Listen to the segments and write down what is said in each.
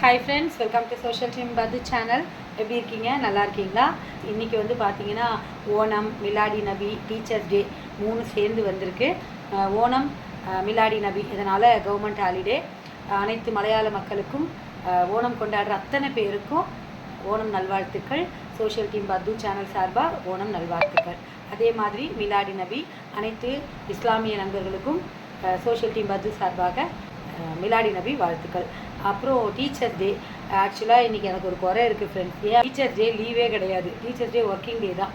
Hi friends, welcome to social team பது channel. எப்படி இருக்கீங்க? நல்லா இருக்கீங்களா? இன்றைக்கி வந்து பார்த்தீங்கன்னா ஓணம், மிலாடி நபி, டீச்சர்ஸ் டே 3 சேர்ந்து வந்திருக்கு. ஓணம், மிலாடி நபி இதனால் கவர்மெண்ட் ஹாலிடே. அனைத்து மலையாள மக்களுக்கும் ஓணம் கொண்டாடுற அத்தனை பேருக்கும் ஓணம் நல்வாழ்த்துக்கள். சோஷியல் டீம் பது சேனல் சார்பாக ஓணம் நல்வாழ்த்துக்கள். அதே மாதிரி மிலாடி நபி அனைத்து இஸ்லாமிய நண்பர்களுக்கும் சோஷியல் டீம் பது சார்பாக மிலாடி நபி வாழ்த்துக்கள். அப்புறம் டீச்சர்ஸ் டே. ஆக்சுவலாக இன்றைக்கி எனக்கு ஒரு குறை இருக்குது ஃப்ரெண்ட்ஸ். ஏன் டீச்சர்ஸ் டே லீவே கிடையாது, டீச்சர்ஸ் டே ஒர்க்கிங் டே தான்.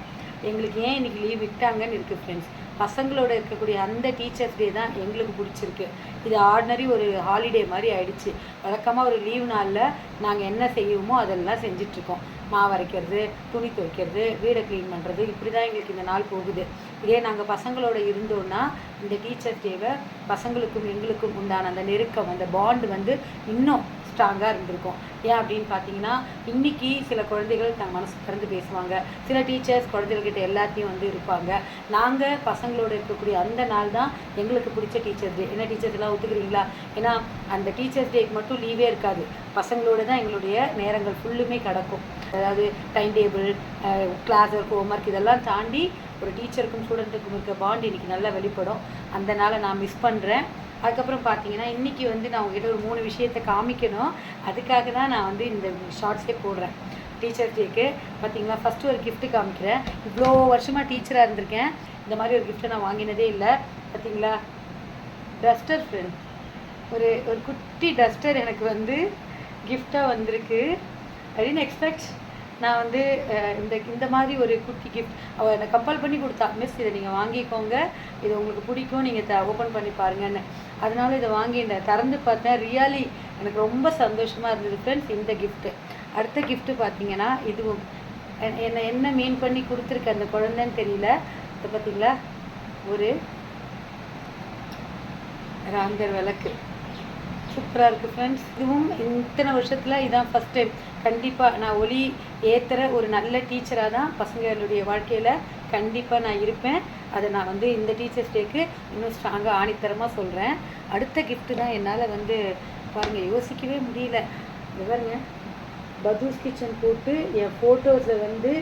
எங்களுக்கு ஏன் இன்றைக்கி லீவ் விட்டாங்கன்னு இருக்குது ஃப்ரெண்ட்ஸ். பசங்களோட இருக்கக்கூடிய அந்த டீச்சர்ஸ் டே தான் எங்களுக்கு பிடிச்சிருக்கு. இது ஆர்டினரி ஒரு ஹாலிடே மாதிரி ஆயிடுச்சு. வழக்கமாக ஒரு லீவ் நாளில் நாங்கள் என்ன செய்வோமோ அதெல்லாம் செஞ்சிட்ருக்கோம். மாவு அரைக்கிறது, துணி துவைக்கிறது, வீடை க்ளீன் பண்ணுறது, இப்படி தான் எங்களுக்கு இந்த நாள் போகுது. இதே நாங்கள் பசங்களோட இருந்தோன்னா இந்த டீச்சர்ஸ் டேவை பசங்களுக்கும் எங்களுக்கும் உண்டான அந்த நெருக்கம், அந்த பாண்டு வந்து இன்னும் ஸ்ட்ராங்காக இருந்திருக்கும். ஏன் அப்படின்னு பார்த்தீங்கன்னா, இன்றைக்கி சில குழந்தைகள் தங்கள் மனசு திறந்து பேசுவாங்க. சில டீச்சர்ஸ் குழந்தைகள்கிட்ட எல்லாத்தையும் வந்து இருப்பாங்க. நாங்கள் பசங்களோட இருக்கக்கூடிய அந்த நாள் தான் எங்களுக்கு பிடிச்ச டீச்சர்ஸ் டே. என்ன டீச்சர்ஸ் எல்லாம் ஒத்துக்கிறீங்களா? ஏன்னா அந்த டீச்சர்ஸ் டேக்கு மட்டும் லீவே இருக்காது. பசங்களோட தான் எங்களுடைய நேரங்கள் ஃபுல்லுமே கிடக்கும். அதாவது time table, class work, homework இதெல்லாம் தாண்டி ஒரு டீச்சருக்கும் ஸ்டூடெண்ட்டுக்கும் இருக்க பாண்ட் இன்றைக்கி நல்லா வெளிப்படும். அந்த நாளை நான் மிஸ் பண்ணுறேன். அதுக்கப்புறம் பார்த்தீங்கன்னா இன்றைக்கி வந்து நான் உங்ககிட்ட ஒரு 3 விஷயத்தை காமிக்கணும். அதுக்காக தான் நான் வந்து இந்த ஷார்ட்ஸே போடுறேன். டீச்சர்ஸ் டேக்கு பார்த்தீங்களா, ஃபஸ்ட்டு ஒரு கிஃப்ட்டு காமிக்கிறேன். இவ்வளோ வருஷமாக டீச்சராக இருந்திருக்கேன், இந்த மாதிரி ஒரு கிஃப்ட்டை நான் வாங்கினதே இல்லை. பார்த்தீங்களா, டஸ்டர் ஃப்ரெண்ட். ஒரு குட்டி டஸ்டர் எனக்கு வந்து கிஃப்டாக வந்திருக்கு. ஐ டிட்ன்ட் எக்ஸ்பெக்ட். நான் வந்து இந்த மாதிரி ஒரு குட்டி கிஃப்ட் அவள் என்னை கம்பல் பண்ணி கொடுத்தா. மிஸ், இதை நீங்கள் வாங்கிக்கோங்க, இது உங்களுக்கு பிடிக்கும், நீங்கள் ஓப்பன் பண்ணி பாருங்கன்னு. அதனால இதை வாங்கிட்டேன். திறந்து பார்த்தேன். ரியலி எனக்கு ரொம்ப சந்தோஷமாக இருந்தது ஃப்ரெண்ட்ஸ் இந்த கிஃப்ட்டு. அடுத்த கிஃப்ட்டு பார்த்தீங்கன்னா இதுவும் என்ன மீன் பண்ணி கொடுத்துருக்கு அந்த குழந்தைன்னு தெரியல. இதை பார்த்தீங்களா, ஒரு ராங்கர் விளக்கு சூப்பராக இருக்குது ஃப்ரெண்ட்ஸ். இதுவும் இத்தனை வருஷத்தில் இதான் ஃபஸ்ட் டைம். கண்டிப்பாக நான் ஒளி ஏற்றுற ஒரு நல்ல டீச்சராக தான் பசங்களுடைய வாழ்க்கையில் கண்டிப்பாக நான் இருப்பேன். அதை நான் வந்து இந்த டீச்சர்ஸ் டேக்கு இன்னும் ஸ்ட்ராங்காக ஆணித்தரமாக சொல்கிறேன். அடுத்த கிஃப்ட்டு தான் என்னால் வந்து பாருங்கள் யோசிக்கவே முடியல. பாருங்க, பதூஸ் கிச்சன் போட்டு என் ஃபோட்டோஸை வந்து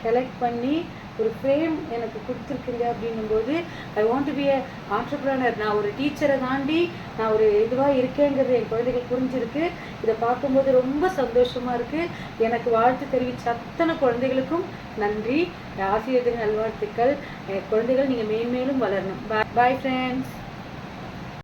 கலெக்ட் பண்ணி ஒரு ஃப்ரேம் எனக்கு கொடுத்துருக்குங்க. அப்படின்னும்போது I want to be a entrepreneur. நான் ஒரு டீச்சரை தாண்டி நான் ஒரு இதுவாக இருக்கேங்கிறது என் குழந்தைகள் புரிஞ்சிருக்கு. இதை பார்க்கும்போது ரொம்ப சந்தோஷமாக இருக்குது. எனக்கு வாழ்த்து தெரிவித்த அத்தனை குழந்தைகளுக்கும் நன்றி. ஆசிரியர்கள் நல்வாழ்த்துக்கள். குழந்தைகள் நீங்கள் மேன்மேலும் வளரணும். Bye friends.